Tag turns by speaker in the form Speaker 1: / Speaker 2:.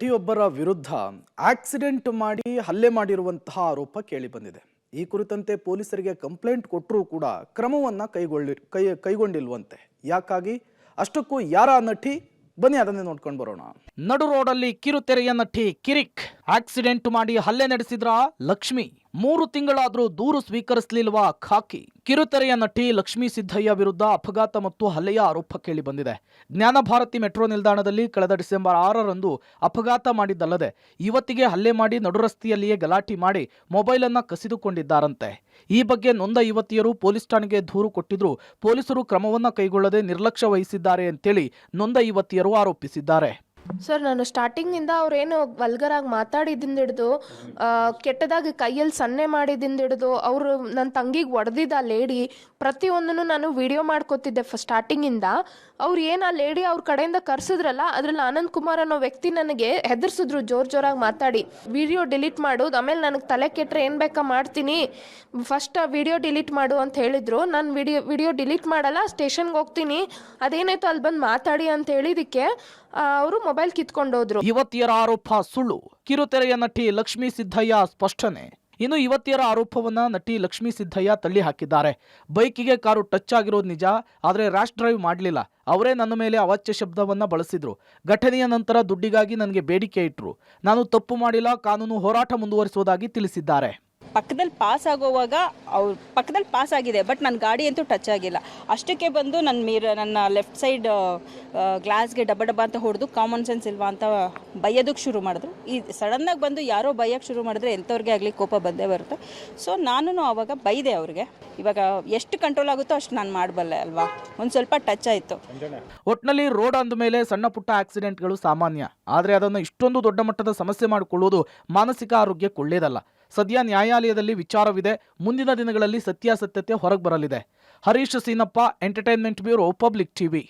Speaker 1: ನಟಿಯೊಬ್ಬರ ವಿರುದ್ಧ ಆಕ್ಸಿಡೆಂಟ್ ಮಾಡಿ ಹಲ್ಲೆ ಮಾಡಿರುವಂತಹ ಆರೋಪ ಕೇಳಿಬಂದಿದೆ. ಈ ಕುರಿತಂತೆ ಪೊಲೀಸರಿಗೆ ಕಂಪ್ಲೇಂಟ್ ಕೊಟ್ಟರೂ ಕೂಡ ಕ್ರಮವನ್ನ ಕೈಗೊಂಡಿಲ್ವಂತೆ. ಯಾಕಾಗಿ? ಅಷ್ಟಕ್ಕೂ ಯಾರ ನಟಿ? ಬನ್ನಿ ಅದನ್ನೇ ನೋಡ್ಕೊಂಡು ಬರೋಣ.
Speaker 2: ನಡು ರೋಡಲ್ಲಿ ಕಿರುತೆರೆಯ ನಟಿ ಕಿರಿಕ್ ಆಕ್ಸಿಡೆಂಟ್ ಮಾಡಿ ಹಲ್ಲೆ ನಡೆಸಿದ್ರ ಲಕ್ಷ್ಮಿ. 3 ತಿಂಗಳಾದ್ರೂ ದೂರು ಸ್ವೀಕರಿಸಲಿಲ್ವಾ ಖಾಕಿ? ಕಿರುತೆರೆಯ ನಟಿ ಲಕ್ಷ್ಮೀ ಸಿದ್ದಯ್ಯ ವಿರುದ್ಧ ಅಪಘಾತ ಮತ್ತು ಹಲ್ಲೆಯ ಆರೋಪ ಕೇಳಿ ಬಂದಿದೆ. ಜ್ಞಾನ ಭಾರತಿ ಮೆಟ್ರೋ ನಿಲ್ದಾಣದಲ್ಲಿ ಕಳೆದ ಡಿಸೆಂಬರ್ 6ರಂದು ಅಪಘಾತ ಮಾಡಿದ್ದಲ್ಲದೆ ಇವತ್ತಿಗೆ ಹಲ್ಲೆ ಮಾಡಿ ನಡುರಸ್ತೆಯಲ್ಲಿಯೇ ಗಲಾಟೆ ಮಾಡಿ ಮೊಬೈಲ್ ಅನ್ನ ಕಸಿದುಕೊಂಡಿದ್ದಾರಂತೆ. ಈ ಬಗ್ಗೆ ನೊಂದ ಯುವತಿಯರು ಪೊಲೀಸ್ ಠಾಣೆಗೆ ದೂರು ಕೊಟ್ಟಿದ್ರು ಪೊಲೀಸರು ಕ್ರಮವನ್ನ ಕೈಗೊಳ್ಳದೆ ನಿರ್ಲಕ್ಷ್ಯ ವಹಿಸಿದ್ದಾರೆ ಅಂತೇಳಿ ನೊಂದ ಯುವತಿಯರು ಆರೋಪಿಸಿದ್ದಾರೆ.
Speaker 3: ಸರ್, ನಾನು ಸ್ಟಾರ್ಟಿಂಗಿಂದ ಅವ್ರೇನು ವಲ್ಗರಾಗಿ ಮಾತಾಡಿದಿಂದ ಹಿಡಿದು ಕೆಟ್ಟದಾಗಿ ಕೈಯಲ್ಲಿ ಸನ್ನೆ ಮಾಡಿದಿಂದ ಹಿಡಿದು ಅವರು ನನ್ನ ತಂಗಿಗೆ ಹೊಡೆದಿದ್ದ ಲೇಡಿ ಪ್ರತಿಯೊಂದನ್ನು ನಾನು ವಿಡಿಯೋ ಮಾಡ್ಕೋತಿದ್ದೆ ಸ್ಟಾರ್ಟಿಂಗಿಂದ. ಅವ್ರು ಏನು ಆ ಲೇಡಿ ಅವ್ರ ಕಡೆಯಿಂದ ಕರ್ಸಿದ್ರಲ್ಲ, ಅದ್ರಲ್ಲಿ ಆನಂದ್ ಕುಮಾರ್ ಅನ್ನೋ ವ್ಯಕ್ತಿ ನನಗೆ ಹೆದರ್ಸಿದ್ರು ಜೋರಾಗಿ ಮಾತಾಡಿ. ವಿಡಿಯೋ ಡಿಲೀಟ್ ಮಾಡೋದು, ಆಮೇಲೆ ನನಗೆ ತಲೆ ಕೆಟ್ಟರೆ ಏನು ಬೇಕಾ ಮಾಡ್ತೀನಿ, ಫಸ್ಟ್ ವಿಡಿಯೋ ಡಿಲೀಟ್ ಮಾಡು ಅಂತ ಹೇಳಿದ್ರು. ನಾನು ವಿಡಿಯೋ ಡಿಲೀಟ್ ಮಾಡಲ್ಲ, ಸ್ಟೇಷನ್ಗೆ ಹೋಗ್ತೀನಿ, ಅದೇನಾಯ್ತು ಅಲ್ಲಿ ಬಂದು ಮಾತಾಡಿ ಅಂತ ಹೇಳಿದಕ್ಕೆ ಅವರು ಮೊಬೈಲ್ ಕಿತ್ಕೊಂಡೋದ್ರು.
Speaker 2: ಯುವತಿಯರ ಆರೋಪ ಸುಳ್ಳು, ಕಿರುತೆರೆಯ ನಟಿ ಲಕ್ಷ್ಮೀ ಸಿದ್ದಯ್ಯ ಸ್ಪಷ್ಟನೆ. ಇನ್ನು ಯುವತಿಯರ ಆರೋಪವನ್ನ ನಟಿ ಲಕ್ಷ್ಮೀ ಸಿದ್ದಯ್ಯ ತಳ್ಳಿ ಹಾಕಿದ್ದಾರೆ. ಬೈಕಿಗೆ ಕಾರು ಟಚ್ ಆಗಿರೋದು ನಿಜ, ಆದರೆ ರ್ಯಾಶ್ ಡ್ರೈವ್ ಮಾಡಲಿಲ್ಲ. ಅವರೇ ನನ್ನ ಮೇಲೆ ಅವಾಚ್ಯ ಶಬ್ದವನ್ನ ಬಳಸಿದ್ರು. ಘಟನೆಯ ನಂತರ ದುಡ್ಡಿಗಾಗಿ ನನಗೆ ಬೇಡಿಕೆ ಇಟ್ರು. ನಾನು ತಪ್ಪು ಮಾಡಿಲ್ಲ, ಕಾನೂನು ಹೋರಾಟ ಮುಂದುವರಿಸುವುದಾಗಿ ತಿಳಿಸಿದ್ದಾರೆ.
Speaker 4: ಪಕ್ಕದಲ್ಲಿ ಪಾಸ್ ಆಗೋವಾಗ ಅವ್ರು ಪಕ್ಕದಲ್ಲಿ ಪಾಸ್ ಆಗಿದೆ, ಬಟ್ ನನ್ನ ಗಾಡಿ ಅಂತೂ ಟಚ್ ಆಗಿಲ್ಲ. ಅಷ್ಟಕ್ಕೆ ಬಂದು ನನ್ನ ಲೆಫ್ಟ್ ಸೈಡ್ ಗ್ಲಾಸ್ಗೆ ಡಬ್ಬ ಡಬ್ಬ ಅಂತ ಹೊಡೆದು ಕಾಮನ್ ಸೆನ್ಸ್ ಇಲ್ವಾ ಅಂತ ಬೈಯೋದಕ್ಕೆ ಶುರು ಮಾಡಿದ್ರು. ಈ ಸಡನ್ನಾಗಿ ಬಂದು ಯಾರೋ ಬೈಯೋಕ್ಕೆ ಶುರು ಮಾಡಿದ್ರೆ ಎಂಥವ್ರಿಗೆ ಆಗಲಿ ಕೋಪ ಬಂದೇ ಬರುತ್ತೆ. ಸೊ ನಾನು ಆವಾಗ ಬೈದೆ ಅವ್ರಿಗೆ. ಇವಾಗ ಎಷ್ಟು ಕಂಟ್ರೋಲ್ ಆಗುತ್ತೋ ಅಷ್ಟು ನಾನು ಮಾಡಬಲ್ಲೆ ಅಲ್ವಾ. ಒಂದು ಸ್ವಲ್ಪ ಟಚ್ ಆಯಿತು.
Speaker 2: ಒಟ್ಟಿನಲ್ಲಿ ರೋಡ್ ಅಂದ ಮೇಲೆ ಸಣ್ಣ ಪುಟ್ಟ ಆಕ್ಸಿಡೆಂಟ್ಗಳು ಸಾಮಾನ್ಯ, ಆದರೆ ಅದನ್ನು ಇಷ್ಟೊಂದು ದೊಡ್ಡ ಮಟ್ಟದ ಸಮಸ್ಯೆ ಮಾಡಿಕೊಳ್ಳುವುದು ಮಾನಸಿಕ ಆರೋಗ್ಯಕ್ಕೆ ಒಳ್ಳೆಯದಲ್ಲ. ಸದ್ಯ ನ್ಯಾಯಾಲಯದಲ್ಲಿ ವಿಚಾರವಿದೆ. ಮುಂದಿನ ದಿನಗಳಲ್ಲಿ ಸತ್ಯಾಸತ್ಯತೆ ಹೊರಗೆ ಬರಲಿದೆ. Harish Seenappa, entertainment bureau, public TV.